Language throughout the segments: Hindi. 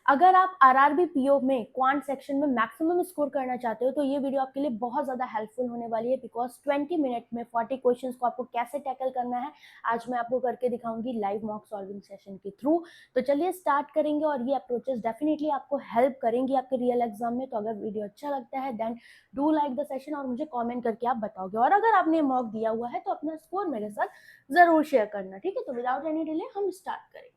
अगर आप आरआरबी पीओ में क्वांट सेक्शन में मैक्सिमम स्कोर करना चाहते हो तो ये वीडियो आपके लिए बहुत ज़्यादा हेल्पफुल होने वाली है, बिकॉज 20 मिनट में 40 क्वेश्चंस को आपको कैसे टैकल करना है आज मैं आपको करके दिखाऊंगी लाइव मॉक सॉल्विंग सेशन के थ्रू। तो चलिए स्टार्ट करेंगे और ये अप्रोचेस डेफिनेटली आपको हेल्प करेंगी आपके रियल एग्जाम में। तो अगर वीडियो अच्छा लगता है then do like the session और मुझे कॉमेंट करके आप बताओगे, और अगर आपने मॉक दिया हुआ है तो अपना स्कोर मेरे साथ जरूर शेयर करना, ठीक है। तो विदाउट एनी डिले हम स्टार्ट करेंगे।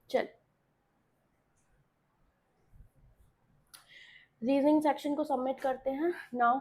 चल रीजनिंग सेक्शन को सबमिट करते हैं। नाउ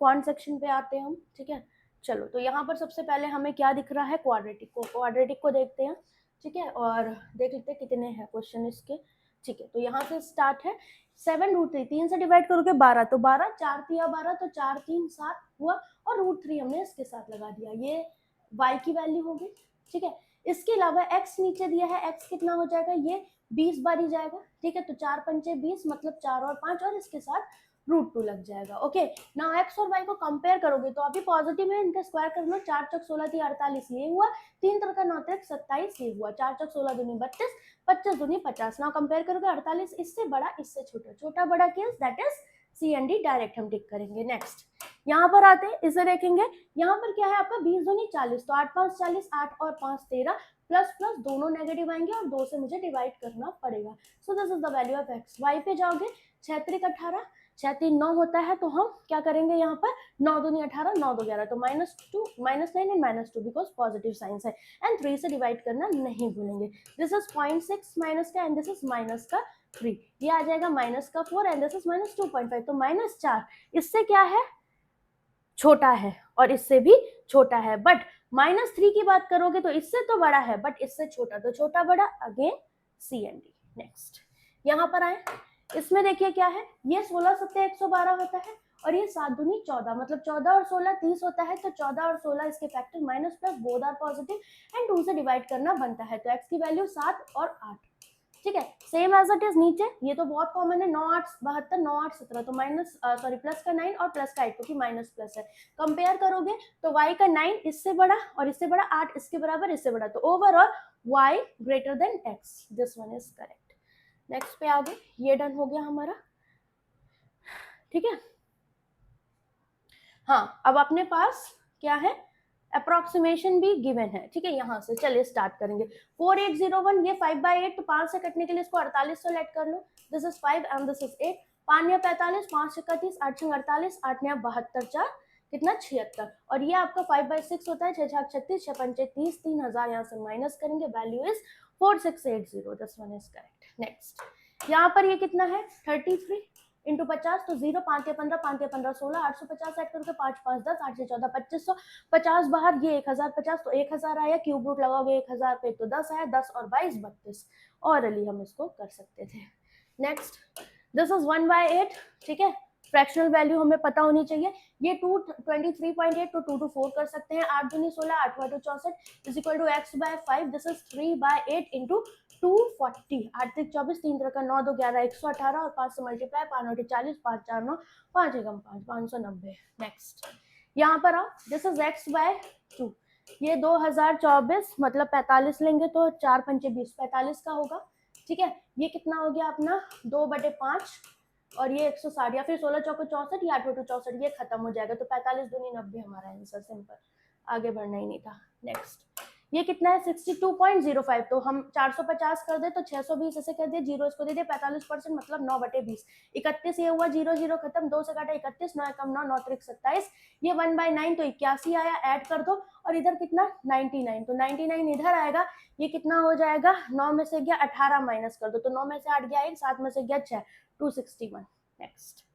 क्वांट सेक्शन पे आते हैं हम, ठीक है। चलो तो यहाँ पर सबसे पहले हमें क्या दिख रहा है, क्वाड्रेटिक को देखते हैं, ठीक है, और देख लेते हैं कितने हैं क्वेश्चन इसके, ठीक है। तो यहाँ से स्टार्ट है 7√3, 3 से डिवाइड करोगे 12, तो 12, 4 तिया 12, तो 4 3 7 हुआ, और √3 हमने इसके साथ लगा दिया, ये y की वैल्यू होगी, ठीक है। इसके अलावा x नीचे दिया है, x कितना हो जाएगा, ये 20 बार ही जाएगा, ठीक है। तो 4 पंचे 20 मतलब 4 और 5 और इसके साथ √2 लग जाएगा। ओके, नाउ x और y को कंपेयर करोगे तो अभी पॉजिटिव है, इनका स्क्वायर कर लो, 4 चौक 16 थी 48 ये हुआ, 3 तरह का 9 तक 27 ये हुआ, 4 चौक 16 दूनी 32, 25 दूनी 50। नाउ कंपेयर करोगे 48 इससे बड़ा इससे छोटा, छोटा बड़ा case that is C and D, direct हम टिक करेंगे। नेक्स्ट यहाँ पर आते हैं, इसे देखेंगे। यहाँ पर क्या है आपका 20 दूनी 40, तो 8 5 40, 8 और 5 13, प्लस प्लस दोनों नेगेटिव आएंगे और 2 से मुझे डिवाइड करना पड़ेगा। So this is the value of x. Y पे जाओगे, 6 3 18, 6 3 9 होता है, तो हम क्या करेंगे यहाँ पर 9 दूनी 18, 9 2 11, तो -2 -9 एंड -2 बिकॉज पॉजिटिव साइंस है, एंड 3 से डिवाइड करना नहीं भूलेंगे। दिस इज 0.6 माइनस का, एंड दिस इज माइनस का 3, ये आ जाएगा माइनस का 4, एंड दिस इज -2.5, तो -4 इससे क्या है छोटा है और इससे भी छोटा है, बट -3 की बात करोगे तो इससे तो बड़ा है बट इससे छोटा, तो छोटा बड़ा again C and D. Next यहाँ पर आए, इसमें देखिए क्या है, ये 16 सत्ते 112 होता है, और ये 7 दूनी 14, मतलब 14 और 16 30 होता है, तो 14 और 16 इसके factor minus plus both are positive and 2 से डिवाइड करना बनता है, तो x की वैल्यू 7 और 8, ठीक है। सेम एज इट इज नीचे, ये तो बहुत कॉमन है, 9 8 72, 9 8 17, तो प्लस का 9 और प्लस का 8 क्योंकि माइनस प्लस है। कंपेयर करोगे तो y का 9 इससे बड़ा और इससे बड़ा, 8 इसके बराबर इससे बड़ा, तो overall y greater than x, this one is correct. Next पे आगे, ये डन हो गया हमारा, ठीक है। हाँ, अब अपने पास क्या है, अप्रोक्सीमेशन भी गिवन है, ठीक है। यहाँ से चलिए स्टार्ट करेंगे। 4801, ये 5/8, तो 5 से कटने के लिए इसको 48 से लेट कर लो, this is 5 and this is 8, 5 या 45, 5 से 31, 8 से 48, 8 या 72, 4 कितना 76, और ये आपका 5/6 होता है, 6 6 36, 6 5 30, 3000 यहाँ से माइनस करेंगे, value is 4680, this one is correct. Next यहाँ पर ये कितना है 33 इंटू 50, तो 0 5 या 15, 5 या 15 16, 850 ऐड करके 5 5 10, 8 से 14 2500, 50 बाहर, ये 1050, तो 1000 आया, क्यूब रूट लगाओगे 1000 पे तो 10 आया, 10 और 22 32, और अली हम इसको कर सकते थे। नेक्स्ट दिस इज 1/8, ठीक है। फ्रैक्शनल वैल्यू हमें पता होनी चाहिए, ये 223.8 तो 2 to 4 कर सकते हैं, 8 दूनी 16, 8 8 64 is equal to x/5, this is 3/8 into 240, 8 3 24, 3 तरह का 9 2 11, 118, और 5 से मल्टीप्लाई, 5 9 40, 5 4 9, 5 एकम 5, 590। नेक्स्ट यहाँ पर आओ, दिस इज x/2, ये 2024 मतलब 45 लेंगे तो 4 पंचे 20, 45 का होगा, ठीक है। ये कितना हो गया अपना 2/5, और ये 160, या फिर 16 चौको 64 या 8 2 64, ये खत्म हो जाएगा, तो 45 दूनी 90 हमारा आंसर, सिंपल, आगे बढ़ना ही नहीं था। नेक्स्ट ये कितना है 62.05, तो हम 450 कर दे तो 620 ऐसे कर दे, जीरो इसको दे दे 45%, मतलब 9/20, 31 ये हुआ, 0 0 खत्म, 2 से काटा 31, 9 कम 9 9 3 27, ये 1/9 तो 81 आया, ऐड कर दो, और इधर कितना 99, तो 99 इधर आएगा, ये कितना हो जाएगा 9 में से गया 18 माइनस कर दो, तो 9 में से 8 गया 1, 7 में से गया 6, 261। नेक्स्ट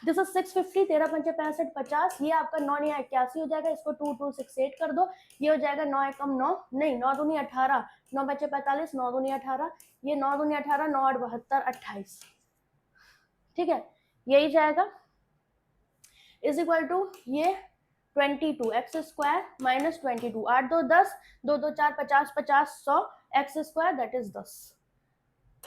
दिस इज 650, 13 पंचे 65 50, ये आपका 9 या 81 हो जाएगा, इसको 2268 कर दो, ये हो जाएगा 9 एकम 9 नहीं 9 दूनी 18, 9 बचे 45, 9 दूनी 18, ये 9 दूनी 18, 9 8 72 28, ठीक है। यही जाएगा इज इक्वल टू ये 22 x square minus 22, 8 2 10, 2 2 4 50 50 100 x square that is 10,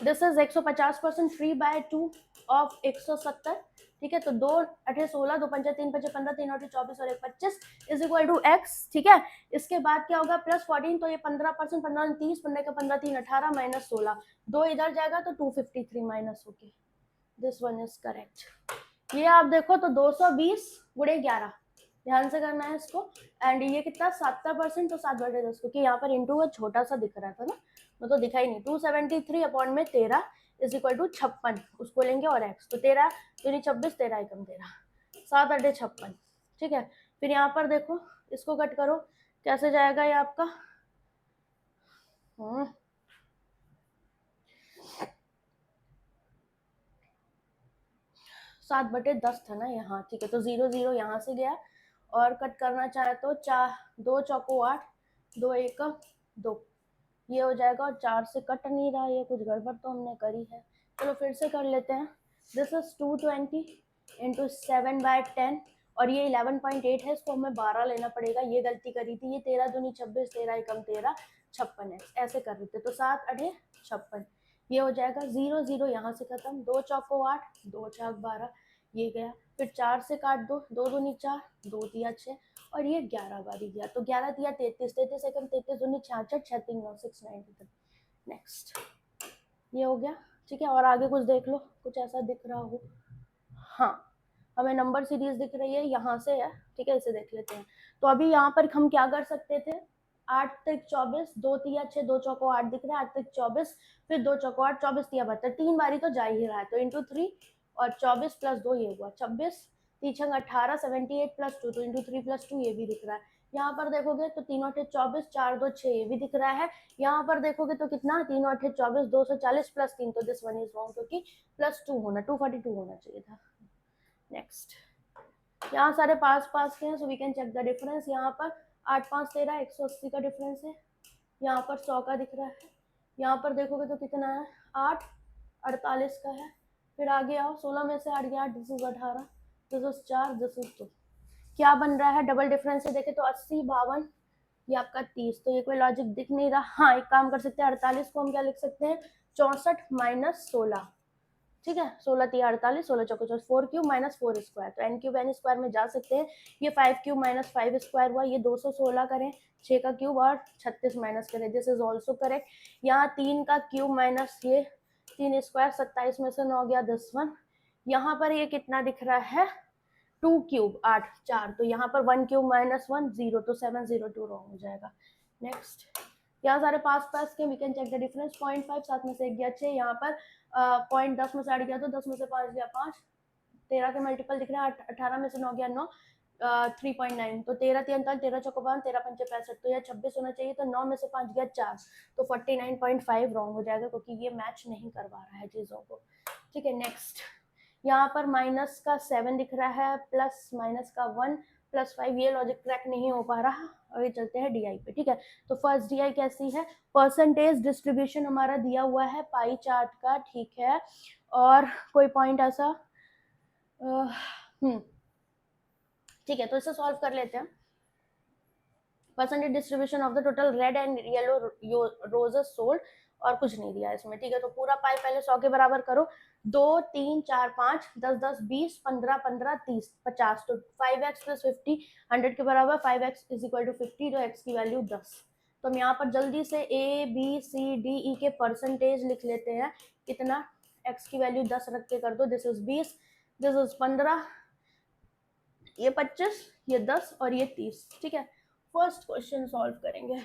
this is 150% 3/2 of 170, ठीक है। तो 2 8 16, 2 5 3 5 15, 3 8 24 और 1 25 इज इक्वल टू x, ठीक है। इसके बाद क्या होगा प्लस 14, तो ये 15%, 15 30, 15 का 15 3 18 माइनस 16, 2 इधर जाएगा तो 253 माइनस होके दिस वन इज करेक्ट। ये आप देखो तो 220 गुणे 11, ध्यान से करना है इसको। एंड ये कितना 70%, तो 7/10, क्योंकि यहाँ पर इंटू छोटा सा दिख रहा था ना, वो तो दिखा ही नहीं। 273 अपॉन में 13 इज इक्वल टू 56, उसको लेंगे और x, तो 13 तो 26, 13 एकम 13, 7 8 56, ठीक है। फिर यहाँ पर देखो इसको कट करो, कैसे जाएगा ये आपका 7/10 था ना यहाँ, ठीक है। तो 0 0 यहाँ से गया, और कट करना चाहे तो 4 2 चौको 8, 2 एकम 2, ये हो जाएगा। और 4 से कट नहीं रहा, ये कुछ गड़बड़ तो हमने करी है। चलो फिर से कर लेते हैं। दिस इज 220 इंटू 7/10, और ये 11.8 है, इसको हमें 12 लेना पड़ेगा, ये गलती करी थी। ये 13 दूनी 26, 13 एकम 13, 56 है, ऐसे कर लेते। तो 7 8 56, ये हो जाएगा। 0 0 यहाँ से खत्म, 2 चौको 8, 2 चाक 12, ये गया। फिर 4 से काट दो, 2 दूनी 4, 2 दिया 6, और ये 11 बारी गया। तो 11 दिया 33, 33 एकम 33 दूनी 66, 6 3 9 693। नेक्स्ट, ये हो गया, ठीक है। और आगे कुछ देख लो, कुछ ऐसा दिख रहा हो। हाँ, हमें नंबर सीरीज दिख रही है, यहाँ से है, ठीक है। इसे देख लेते हैं। तो अभी यहाँ पर हम क्या कर सकते थे, 8 3 24, 2 3 6, 2 चौको 8 दिख रहा है, 8 3 24, फिर 2 चौको 8, 24 3 72, 3 बारी तो जा ही रहा है, तो इंटू 3, और 24 प्लस 2 ये हुआ 26, 3 18 78 प्लस 2, तो इंटू 3 प्लस 2 ये भी दिख रहा है। यहाँ पर देखोगे तो 3 8 24, 4 2 6, ये भी दिख रहा है। यहाँ पर देखोगे तो कितना 3 8 24, 240 प्लस 3, तो दिस वन इज रॉन्ग, क्योंकि प्लस 2 होना, 242 होना चाहिए था। नेक्स्ट, यहाँ सारे पास पास के हैं, so we can check the difference. यहाँ पर 8 5 13, 180 का डिफरेंस है। यहाँ पर 100 का दिख रहा है। यहाँ पर देखोगे तो कितना है, 8 48 का है। फिर आगे आओ, 16 में से 8 गया, this is 18, this is 4, this is 2। क्या बन रहा है, डबल डिफरेंस से देखे तो 80 52, ये आपका 30, तो ये कोई लॉजिक दिख नहीं रहा। हाँ, एक काम कर सकते हैं, 48 को हम क्या लिख सकते हैं, 64 माइनस 16, ठीक है। 16 3 48, 16 चौको 4 क्यूब माइनस 4 स्क्वायर, तो एन क्यूब एन स्क्वायर में जा सकते हैं। ये 5 क्यूब माइनस 5 स्क्वायर हुआ, ये 216 करें, 6 का क्यूब और 36 माइनस करें, दिस इज ऑल्सो करेक्ट। यहाँ 3 का क्यूब माइनस ये 3 स्क्वायर, 27 में से 9 गया 10 1। यहाँ पर ये कितना दिख रहा है, 2 क्यूब 8 4, तो यहाँ पर 1 क्यूब माइनस 1 0, तो 702 रॉन्ग हो जाएगा। नेक्स्ट, यहाँ सारे पास पास के, we can check the difference. 0.5 7 में से 1 गया 6, यहाँ पर 0.10 में से 8 गया, तो 10 में से 5 गया 5, 13 के मल्टीपल दिख रहा है, 18 में से 9 गया 9, 3.9, तो 13 3 13 चौको 5, 13 पंचे 65, तो यह 26 होना चाहिए, तो 9 में से 5 गया 4, तो 49.5 रॉन्ग हो जाएगा, क्योंकि ये मैच नहीं करवा रहा है चीज़ों को, ठीक है। नेक्स्ट, यहाँ पर माइनस का 7 दिख रहा है, प्लस माइनस का 1 प्लस 5, ये लॉजिक क्रैक नहीं हो पा रहा। अभी चलते हैं डीआई पे, ठीक है। तो फर्स्ट डीआई कैसी है, परसेंटेज डिस्ट्रीब्यूशन हमारा दिया हुआ है पाई चार्ट का, ठीक है। और कोई पॉइंट ऐसा, ठीक है, तो इसे सॉल्व कर लेते हैं। Percentage distribution of the total red and yellow roses sold, और कुछ नहीं दिया इसमें, ठीक है। तो पूरा पाई पहले 100 के बराबर करो, 2 3 4 5 10 10 20 15 15 30 50, तो 5x प्लस 50 100 के बराबर, 5x इज इक्वल टू 50, तो x की वैल्यू 10। तो हम यहाँ पर जल्दी से A B C D E के परसेंटेज लिख लेते हैं। कितना, x की वैल्यू 10 रख के कर दो, दिस इज 20, दिस इज 15, ये 25, ये 10 और ये 30, ठीक है। फर्स्ट क्वेश्चन सॉल्व करेंगे।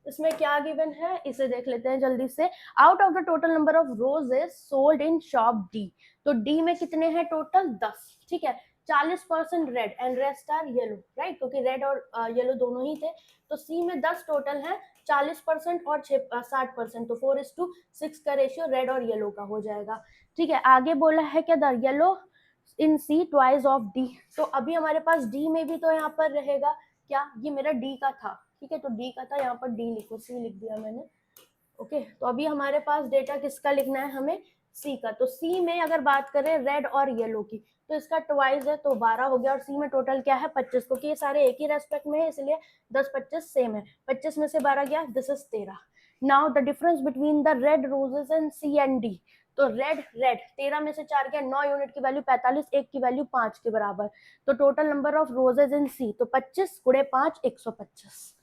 इसमें क्या गिवन है, इसे देख लेते हैं जल्दी से। Out of the total number of roses sold in shop D, तो डी में कितने हैं टोटल, 10, ठीक है। 40% red and rest are yellow, right, क्योंकि रेड और येलो दोनों ही थे। तो सी में 10 टोटल है, 40% और 60%, तो 4:6 का रेशियो रेड और येलो का हो जाएगा, ठीक है। आगे बोला है क्या, the yellow in C twice of D, तो अभी हमारे पास डी में भी तो यहाँ पर रहेगा क्या, ये मेरा डी का था, ठीक है। तो डी का था, यहाँ पर डी लिखो, सी लिख दिया मैंने, ओके। तो अभी हमारे पास डेटा किसका लिखना है, हमें सी का। तो सी में अगर बात करें रेड और येलो की, तो इसका ट्वाइस है तो 12 हो गया, और सी में टोटल क्या है 25, क्योंकि ये सारे एक ही रेस्पेक्ट में है इसलिए 10 25 सेम है। 25 में से 12 गया, this is 13। Now the difference between the red roses and C and D. तो रेड 13 में से 4 गया, 9 यूनिट की वैल्यू 45, एक की वैल्यू 5 के बराबर। तो टोटल नंबर ऑफ रोजेस इन सी, तो 25 गुणे 5 125।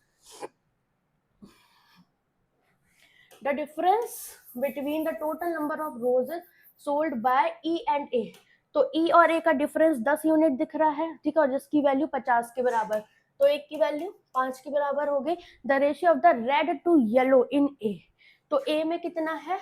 The difference between the total number of roses sold by E and A, तो E और A का डिफरेंस 10 यूनिट दिख रहा है, ठीक है, और जिसकी वैल्यू 50 के बराबर, तो एक की वैल्यू 5 के बराबर हो गई। The ratio of the red to yellow in A, तो A में कितना है,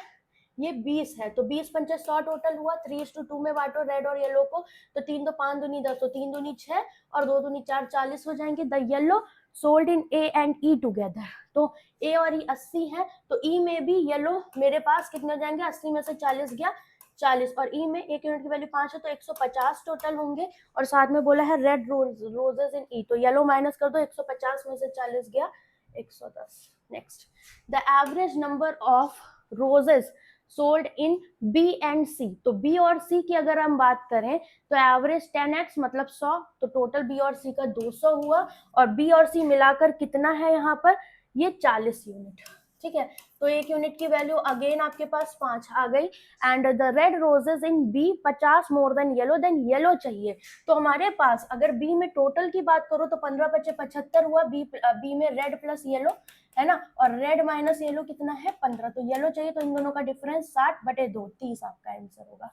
ये 20 है, तो 20 पंचे 100 टोटल हुआ। 3:2 में बांटो रेड और येलो को, तो 3 तो 5 दूनी 10, तो 3 दूनी 6 और 2 दूनी 4, 40 हो जाएंगे। The yellow sold in A and E together, तो ए और ई 80 है, तो ई में भी येलो मेरे पास कितने हो जाएंगे, 80 में से 40 गया 40, और ई में एक यूनिट की वैल्यू 5 है तो 150 टोटल होंगे। और साथ में बोला है रेड रोजेस इन ई, तो येलो माइनस कर दो, 150 में से 40 गया 110। Next, the average number of roses sold in B and C, तो बी और सी की अगर हम बात करें तो एवरेज 10x मतलब 100, तो टोटल बी और सी का 200 हुआ, और बी और सी मिलाकर कितना है यहाँ पर, ये 40 यूनिट, ठीक है। तो एक यूनिट की वैल्यू अगेन आपके पास 5 आ गई। And the red roses in B 50 more than yellow चाहिए, तो हमारे पास अगर बी में टोटल की बात करो तो 15 बचे 75 हुआ, बी में रेड प्लस येलो है ना, और रेड माइनस येलो कितना है 15, तो येलो चाहिए, तो इन दोनों का डिफरेंस 60/2 30 आपका आंसर होगा।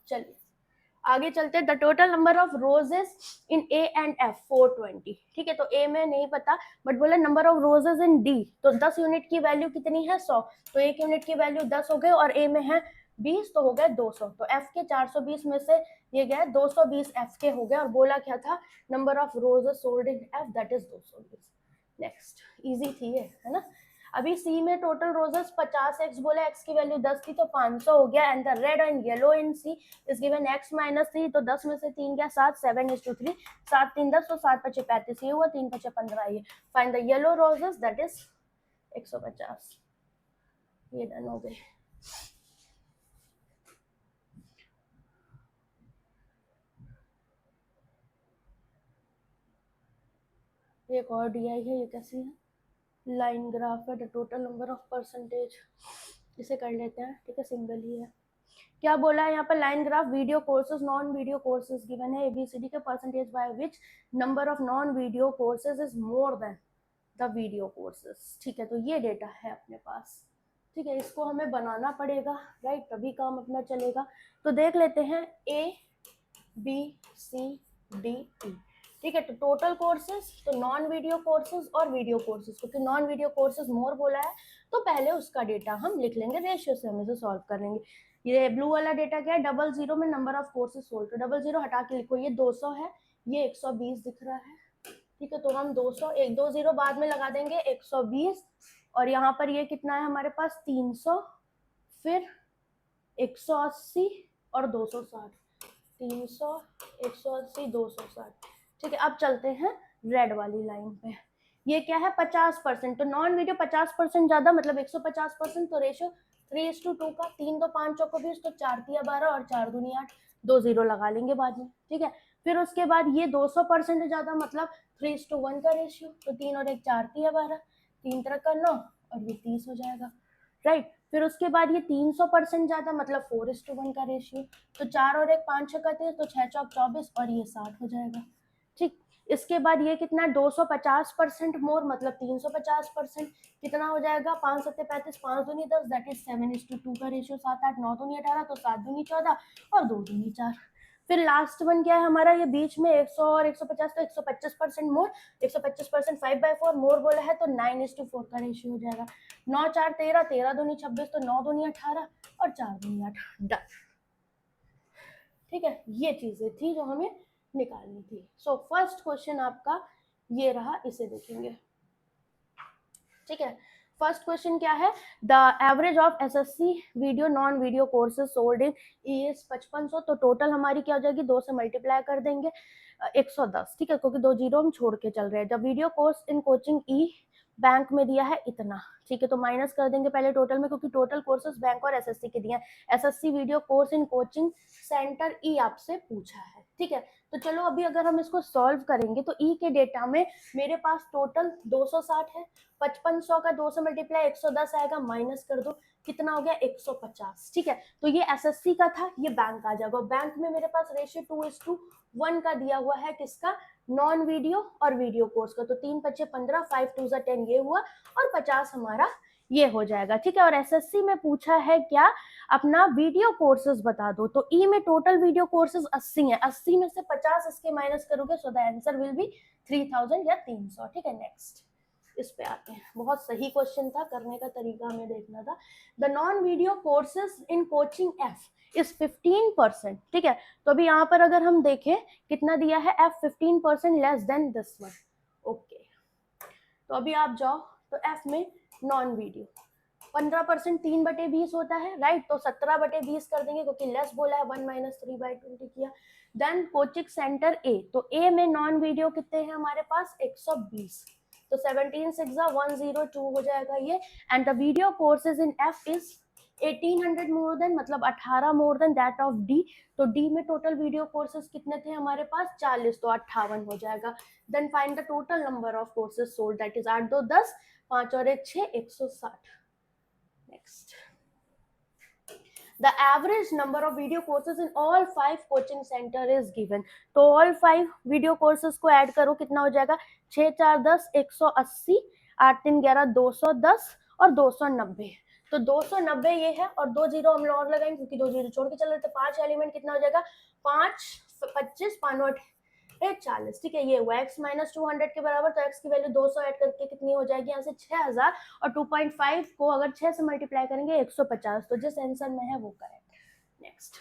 चलिए आगे चलते हैं। The total number of roses in A and F 420, ठीक है, तो ए में नहीं पता, बट बोले number of roses in D, तो 10 यूनिट की वैल्यू कितनी है 100, तो एक यूनिट की वैल्यू 10 हो गई, और ए में है 20 तो हो गए 200, तो एफ के 420 में से ये गया 220 एफ के हो गए, और बोला क्या था, number of roses sold in F that is 220। Next, easy थी ये, है ना। अभी सी में टोटल रोजेस 50, एक्स बोला, एक्स की वैल्यू 10 थी तो 500 हो गया। And the red and yellow in C is given x minus 3, तो 10 में से 3 गया 7, 7:3, 7 3 10, तो 7 5 35, ये हुआ, 3 5 15, ये find the yellow roses that is 150। ये डन हो गए। एक और डी आई है, ये कैसी है, लाइन ग्राफ है, the total number of percentage, इसे कर लेते हैं, ठीक है, सिंगल ही है। क्या बोला है यहाँ पर, line graph video courses non video courses given है, एबीसीडी के percentage by which number of non video courses is more than the video courses, ठीक है, तो ये डेटा है अपने पास, ठीक है, इसको हमें बनाना पड़ेगा, राइट, तभी काम अपना चलेगा। तो देख लेते हैं A B C D E, ठीक है, तो टोटल कोर्सेज, तो नॉन वीडियो कोर्सेज और वीडियो कोर्सेज, क्योंकि नॉन वीडियो कोर्सेज मोर बोला है तो पहले उसका डेटा हम लिख लेंगे, रेशियो से हम इसे सॉल्व कर लेंगे। ये ब्लू वाला डेटा क्या है, 00 में नंबर ऑफ कोर्सेज सोल्व, तो 00 हटा के लिखो, ये 200 है, ये 120 दिख रहा है, ठीक है, तो हम 200 एक 2 0 बाद में लगा देंगे, 120, और यहाँ पर ये कितना है हमारे पास 300, फिर 180 और 260, 300 180 260, ठीक है। अब चलते हैं रेड वाली लाइन पे, ये क्या है 50%, तो नॉन वीडियो 50% ज्यादा मतलब 150%, तो रेशियो 3:2 का, 3 तो 5 चौको 20, तो 4 तिया 12 और 4 दूनी 8, 2 0 लगा लेंगे बाद में, ठीक है। फिर उसके बाद ये 200% ज्यादा मतलब 3:1 का रेशियो, तो 3 और 1 4 तिया 12, 3 3 का 9 और ये 30 हो जाएगा, राइट। फिर उसके बाद ये 300% ज्यादा मतलब 4:1 का रेशियो, तो 4 और 1 5 6 का 30, तो 6 चौक 24 और ये 60 हो जाएगा, ठीक। इसके बाद ये कितना 250% मोर मतलब 350%, कितना हो जाएगा 5 7 35, 5 दूनी 10 दैट इज 7:2 का रेशियो, 7 8 9 दूनी 18, तो 7 दूनी 14 और 2 दूनी 4। फिर लास्ट वन क्या है हमारा, ये बीच में 100 और 150, तो 125% मोर, 125% 5/4 मोर बोला है, तो 9:4 का रेशियो हो जाएगा। 9 4 13, 13 दूनी 26, तो 9 दूनी 18 और 4 दूनी 8, डन, ठीक है। ये चीजें थी जो हमें निकालनी थी। सो फर्स्ट क्वेश्चन आपका ये रहा, इसे देखेंगे, ठीक है। फर्स्ट क्वेश्चन क्या है, the average of SSC video non video courses sold in E is 5500, तो टोटल हमारी क्या हो जाएगी, 2 से मल्टीप्लाई कर देंगे 110, ठीक है, क्योंकि 2 0 हम छोड़ के चल रहे हैं। The video course in coaching E bank में दिया है इतना, ठीक है। तो माइनस कर देंगे पहले टोटल में, क्योंकि टोटल कोर्सेज बैंक और एसएससी के दिए हैं। SSC video course in coaching centre ई आपसे पूछा है, ठीक है। तो चलो अभी अगर हम इसको सॉल्व करेंगे तो ई के डेटा में मेरे पास टोटल 260 है, 5500 का 2 से मल्टीप्लाई 110 आएगा, माइनस कर दो, कितना हो गया 150, ठीक है। तो ये एसएससी का था, ये बैंक आ जाएगा। बैंक में मेरे पास रेशियो 2:1 का दिया हुआ है, किसका, नॉन वीडियो और वीडियो कोर्स का। तो 3 × 5 = 15, 5 × 2 = 10 ये हुआ, और 50 हमारा ये हो जाएगा, ठीक है। और एसएससी में पूछा है क्या, अपना वीडियो कोर्सेज बता दो। तो ई में टोटल वीडियो कोर्सेज 80 है, 80 में से 50 इसके माइनस करोगे, so the answer will be 3000 या 300, ठीक है। नेक्स्ट इस पे आते हैं, बहुत सही क्वेश्चन था, करने का तरीका हमें देखना था। The non video courses in coaching F is 15%, ठीक है। तो अभी यहाँ पर अगर हम देखें कितना दिया है, F 15% less than this one, okay. तो अभी आप जाओ तो एफ में नॉन वीडियो 15% 3/20 होता है, राइट। तो 17/20 कर देंगे, क्योंकि लेस बोला है, 1 - 3/20 किया। देन कोचिंग सेंटर ए, तो ए में नॉन वीडियो कितने हैं हमारे पास, 120, तो 17 × 6 = 102 हो जाएगा ये। And the video courses in F is 1800 more than, मतलब 18 more than that of D. तो डी में टोटल वीडियो कोर्सेज कितने थे हमारे पास, 40, तो 58 हो जाएगा। Then find the total number of courses sold, that is 8 × 2 = 10, 5 और 1 = 6, 160। Next, the average number of video courses in all 5 coaching center is given. तो all 5 video courses को ऐड करो, कितना हो जाएगा, 6 × 4 = 10, 180, 8 × 3 = 11, 210 और 290। तो 290 ये है, और 2 0 हम लोग और लगाएंगे, क्योंकि 2 0 छोड़ के चल रहे थे। 5 एलिमेंट कितना हो जाएगा, 5 25 5 8 40, ठीक है। ये हुआ x - 200 के बराबर, तो x की वैल्यू 200 ऐड करके कितनी हो जाएगी, यहाँ से 6000, और 2.5 को अगर 6 से मल्टीप्लाई करेंगे 150, तो जिस आंसर में है वो correct. Next,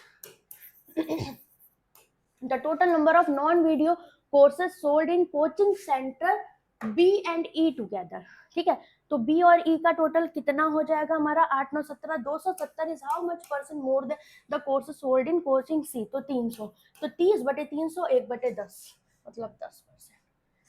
the total number of non video courses sold in coaching centre B and E together, ठीक है। तो बी और ई का टोटल कितना हो जाएगा हमारा, 8 9 17, 270 is how much % more than the courses sold in coaching C, तो 300, तो 30/300 1/10, मतलब 10%,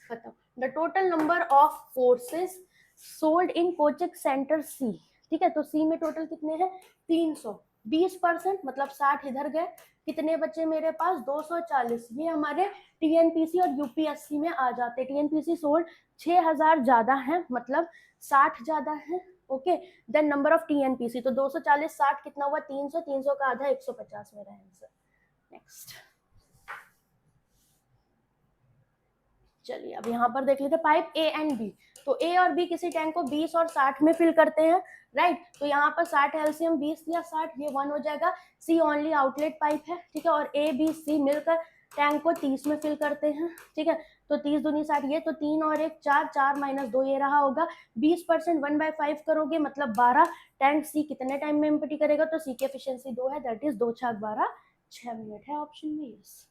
खत्म। The total number of courses sold in coaching centre C, ठीक है। तो सी में टोटल कितने हैं, 300, 20%, मतलब 60 इधर गए, कितने बचे मेरे पास, 240। ये हमारे टीएनपीसी और यूपीएससी में आ जाते। टीएनपीसी सोल्ड 6000 ज्यादा है, मतलब 60 ज्यादा है, ओके। देन नंबर ऑफ टीएनपीसी, तो 240 60 कितना हुआ, 300, 300 का आधा 150 मेरा आंसर। नेक्स्ट, चलिए अब यहाँ पर देख लेते हैं पाइप ए एंड बी। तो ए और बी किसी टैंक को 20 और 60 में फिल करते हैं, राइट। तो यहाँ पर 60 एलसीएम 20 या 60, ये 1 हो जाएगा। सी ओनली आउटलेट पाइप है, ठीक है। और ए बी सी मिलकर टैंक को 30 में फिल करते हैं, ठीक है। तो 30 दूनी 60, ये तो 3 और 1 4, 4 - 2 ये रहा होगा। 20% 1/5 करोगे, मतलब 12। टैंक सी कितने टाइम में एम्प्टी करेगा, तो सी की एफिशिएंसी 2 है, दैट इज 2 × 6 = 12, 6 मिनट है ऑप्शन में, यस।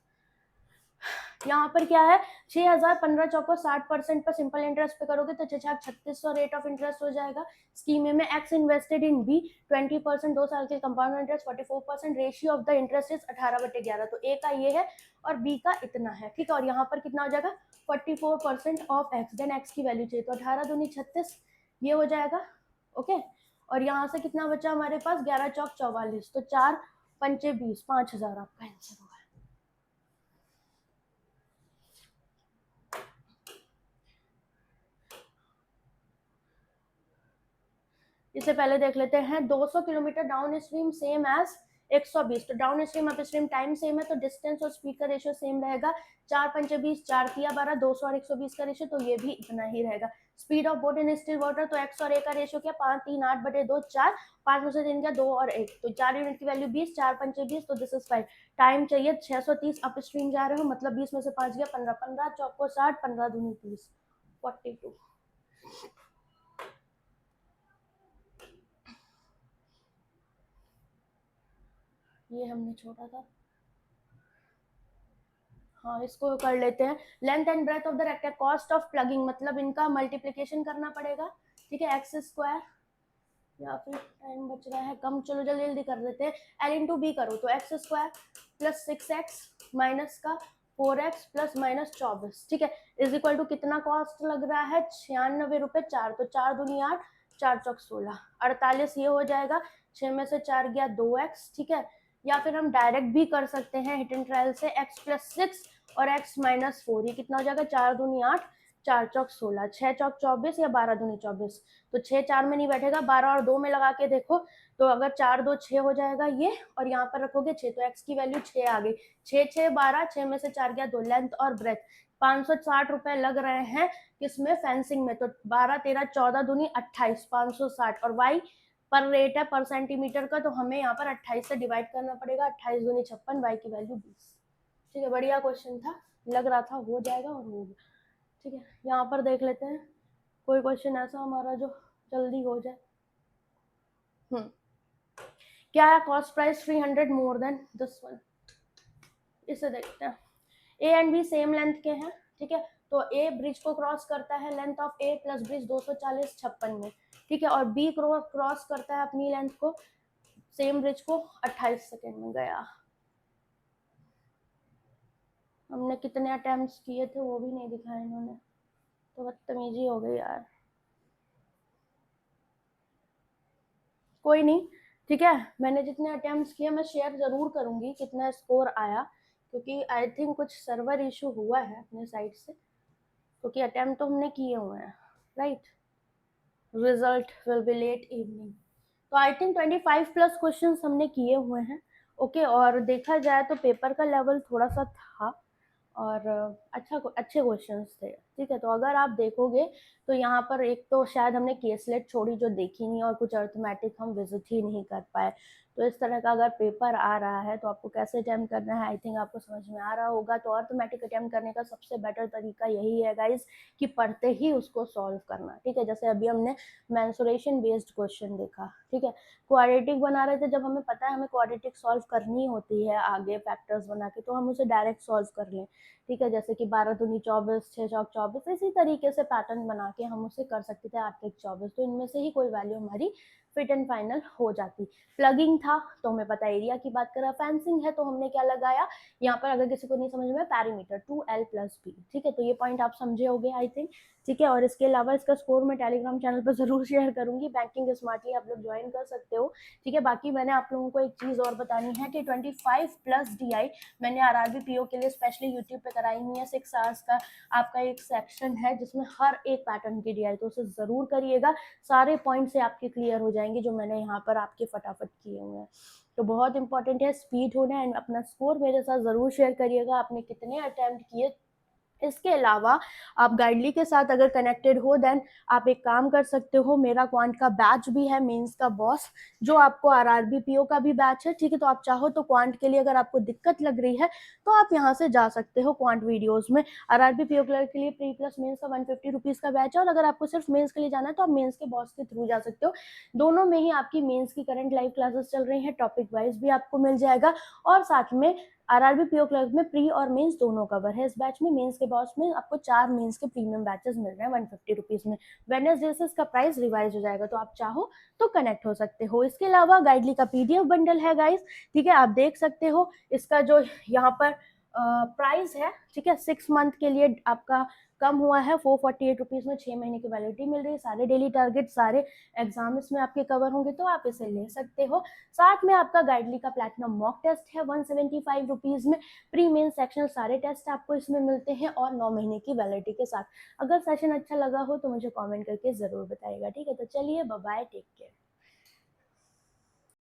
यहाँ पर क्या है, 6000 15 चौको 60% पर सिंपल इंटरेस्ट पे करोगे तो 3600 रेट ऑफ इंटरेस्ट हो जाएगा। स्कीम में एक्स इन्वेस्टेड इन बी 20%, 2 साल के compound interest 44%, ratio of the interest is 18/11। तो ए का ये है और बी का इतना है, ठीक है। और यहाँ पर कितना हो जाएगा, 44% ऑफ एक्स, देन एक्स की वैल्यू चाहिए, तो 18 दूनी 36 ये हो जाएगा, ओके। और यहाँ से कितना बचा हमारे पास, 11 चौक 44, तो 4 पंचे 20, 5000 आपका आंसर होगा। इससे पहले देख लेते हैं, 200 kilometre downstream same as 120, तो downstream upstream time same है, तो डिस्टेंस और स्पीड का रेशियो सेम रहेगा। 4 पंचे 20, 4 तिया 12, 200 और 120 का रेशियो, तो ये भी इतना ही रहेगा। Speed of boat in still water, तो x और a का रेशियो क्या, 5 3 8/2 4, 5 में से 3 क्या 2 और 1, तो 4 यूनिट की वैल्यू 20, 4 पंचे 20, तो दिस इज 5। टाइम चाहिए 630 अप स्ट्रीम जा रहे हो, मतलब 20 में से 5 गया 15, 15 चौको 60, 15 दूनी 30, 42। ये हमने छोड़ा था, हाँ इसको कर लेते हैं। Length and breadth of the rectangle, cost of plugging, मतलब इनका मल्टीप्लिकेशन करना पड़ेगा, ठीक है। एक्स स्क्वायर, या फिर टाइम बच रहा है कम, चलो जल्दी जल्दी कर देते हैं। एल इंटू बी करो, तो x square plus 6x minus का 4x प्लस माइनस 24, ठीक है, इज इक्वल टू कितना कॉस्ट लग रहा है, 96 रुपये 4, तो 4 दूनी 8, 4 चौक 16, 48 ये हो जाएगा, 6 में से 4 गया 2x, ठीक है। या फिर हम डायरेक्ट भी कर सकते हैं हिट एंड ट्रायल से, x प्लस 6 और x माइनस 4, ये कितना हो जाएगा, 4 दूनी 8, 4 चौक 16, 6 चौक 24 या 12 दूनी 24, तो 6 4 में नहीं बैठेगा, 12 और 2 में लगा के देखो, तो अगर 4 2 6 हो जाएगा ये, और यहाँ पर रखोगे 6, तो x की वैल्यू 6 आ गई, 6 6 12, 6 में से 4 गया 2, लेंथ और ब्रेथ 560 रुपए लग रहे हैं किसमें, फेंसिंग में, तो 12 13 14 दूनी 28, 560, और y पर रेट है पर सेंटीमीटर का, तो हमें यहाँ पर 28 से डिवाइड करना पड़ेगा, 28 दूनी 56, y की वैल्यू 20, ठीक है। बढ़िया क्वेश्चन था, लग रहा था हो जाएगा और हो गया, ठीक है। यहाँ पर देख लेते हैं कोई क्वेश्चन ऐसा हमारा जो जल्दी हो जाए। क्या है cost price 300 more than this one, इसे देखते हैं। A and B same length के हैं, ठीक है, तो ए ब्रिज को क्रॉस करता है, length of A plus bridge 240 56 में, ठीक है, और बी क्रॉस करता है अपनी लेंथ को, सेम ब्रिज को 28 सेकेंड में गया। हमने कितने अटेम्प्ट्स किए थे वो भी नहीं दिखाए इन्होंने, तो बदतमीजी हो गई यार, कोई नहीं, ठीक है। मैंने जितने अटेम्प्ट्स किए मैं शेयर जरूर करूंगी कितना स्कोर आया, क्योंकि आई थिंक कुछ सर्वर इशू हुआ है अपने साइड से, क्योंकि अटेम्प्ट तो हमने किए हुए हैं, right. Result will be late evening, तो आई थिंक 25 प्लस क्वेश्चंस हमने किए हुए हैं, ओके। और देखा जाए तो पेपर का लेवल थोड़ा सा था, और अच्छे क्वेश्चंस थे, ठीक है। तो अगर आप देखोगे तो यहाँ पर एक तो शायद हमने केसलेट छोड़ी जो देखी नहीं, और कुछ अर्थमेटिक हम विजिट ही नहीं कर पाए, तो इस तरह का अगर पेपर आ रहा है तो आपको कैसे अटेम्प्ट करना है आई थिंक आपको समझ में आ रहा होगा। तो अर्थमेटिक अटेम्प्ट करने का सबसे बेटर तरीका यही है गाइज कि पढ़ते ही उसको सॉल्व करना, ठीक है। जैसे अभी हमने मेंसुरेशन बेस्ड क्वेश्चन देखा, ठीक है, क्वाड्रेटिक बना रहे थे, जब हमें पता है हमें क्वाड्रेटिक सॉल्व करनी होती है आगे फैक्टर्स बना के, तो हम उसे डायरेक्ट सॉल्व कर लें, ठीक है। जैसे कि 12 दूनी 24, 6 चौक 24, इसी तरीके से पैटर्न बना के हम उसे कर सकते थे 8 1 24, तो इनमें से ही कोई वैल्यू हमारी फिट एंड फाइनल हो जाती। प्लगिंग था तो हमें पता एरिया की बात करा, फेंसिंग है तो हमने क्या लगाया यहाँ पर, अगर किसी को नहीं समझ में, पैरीमीटर 2l + b, ठीक है। तो ये पॉइंट आप समझे होगे आई थिंक, ठीक है। और इसके अलावा इसका स्कोर मैं टेलीग्राम चैनल पर जरूर शेयर करूंगी, बैंकिंग स्मार्टली आप लोग ज्वाइन कर सकते हो, ठीक है। बाकी मैंने आप लोगों को एक चीज और बतानी है कि 25 प्लस DI मैंने आरआरबी पीओ के लिए स्पेशली यूट्यूब पे कराई हुई है, 6 आवर्स का आपका एक सेक्शन है जिसमें हर एक पैटर्न की DI, तो उसे जरूर करिएगा, सारे पॉइंट से आपके क्लियर हो जाएंगे जो मैंने यहाँ पर आपके फटाफट किए हुए हैं। तो बहुत इंपॉर्टेंट है, स्पीड होना एंड अपना स्कोर मेरे साथ जरूर शेयर करिएगा, आपने कितने अटेम्प्ट किए। इसके अलावा आप गाइडली के साथ अगर कनेक्टेड हो देन आप एक काम कर सकते हो, मेरा क्वांट का बैच भी है, मेंस का बॉस, जो आपको आरआरबी पीओ का भी बैच है, ठीक है। तो आप चाहो तो क्वांट के लिए अगर आपको दिक्कत लग रही है तो आप यहाँ से जा सकते हो क्वांट वीडियोस में। आरआरबी पीओ के लिए प्री प्लस मेंस का 150 रुपीज का बैच है, और अगर आपको सिर्फ मेंस के लिए जाना है तो आप मेंस के बॉस के थ्रू जा सकते हो। दोनों में ही आपकी मेंस की करंट लाइव क्लासेस चल रही हैं, टॉपिक वाइज भी आपको मिल जाएगा, और साथ में आरआरबी पीओ क्लर्क में प्री और मेंस दोनों कवर है। इस बैच में मेंस के बॉस में आपको 4 मेंस के प्रीमियम बैचेस मिल रहे हैं 150 रुपीज में। वेडनेसडे से इसका प्राइस रिवाइज हो जाएगा, तो आप चाहो तो कनेक्ट हो सकते हो। इसके अलावा गाइडली का PDF बंडल है गाइस, ठीक है, आप देख सकते हो इसका जो यहाँ पर प्राइस है, ठीक है, 6 मंथ के लिए आपका कम हुआ है 448 रुपीज में, 6 महीने की वैलिडिटी मिल रही है, सारे डेली टारगेट सारे एग्जाम इसमें आपके कवर होंगे, तो आप इसे ले सकते हो। साथ में आपका गाइडली का प्लैटिनम मॉक टेस्ट है 175 रुपीज में, प्री मेन सेक्शन सारे टेस्ट आपको इसमें मिलते हैं, और 9 महीने की वैलिडिटी के साथ। अगर सेशन अच्छा लगा हो तो मुझे कॉमेंट करके जरूर बताइएगा, ठीक है। तो चलिए बाय बाय, टेक केयर।